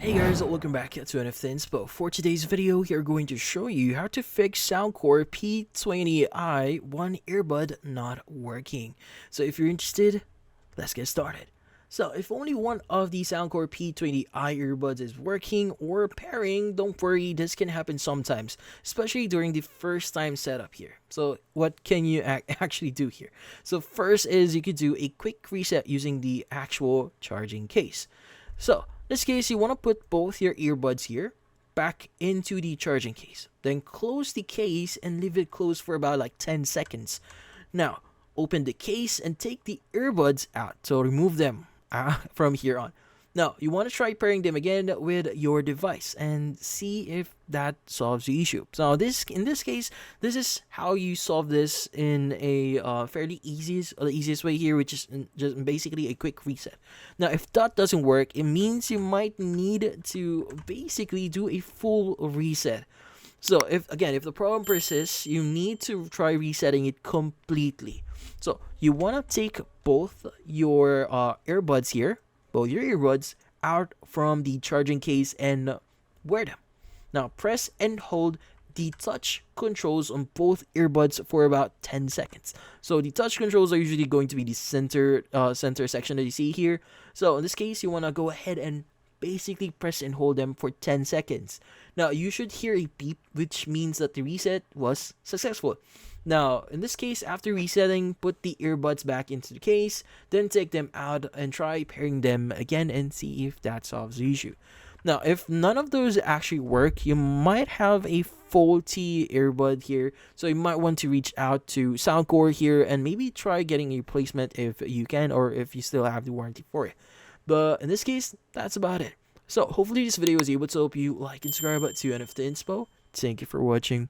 Hey guys, welcome back to NFT Inspo. For today's video, we are going to show you how to fix Soundcore P20i One Earbud Not Working. So if you're interested, let's get started. So if only one of the Soundcore P20i earbuds is working or pairing, don't worry, this can happen sometimes, especially during the first time setup here. So what can you actually do here? So first is you could do a quick reset using the actual charging case. So in this case, you want to put both your earbuds here back into the charging case. Then close the case and leave it closed for about like 10 seconds. Now, open the case and take the earbuds out. So remove them from here on. Now, you want to try pairing them again with your device and see if that solves the issue. So in this case, this is how you solve this in a fairly easiest way here, which is just basically a quick reset. Now, if that doesn't work, it means you might need to basically do a full reset. So if the problem persists, you need to try resetting it completely. So you want to take both your earbuds here, both your earbuds out from the charging case and wear them. Now press and hold the touch controls on both earbuds for about 10 seconds. So the touch controls are usually going to be the center section that you see here. So in this case, you want to go ahead and basically press and hold them for 10 seconds. Now you should hear a beep, which means that the reset was successful. Now, in this case, after resetting, put the earbuds back into the case, then take them out and try pairing them again and see if that solves the issue. Now, if none of those actually work, you might have a faulty earbud here, so you might want to reach out to Soundcore here and maybe try getting a replacement if you can, or if you still have the warranty for it. But in this case, that's about it. So hopefully this video was able to help you. Like and subscribe to NFT Inspo. Thank you for watching.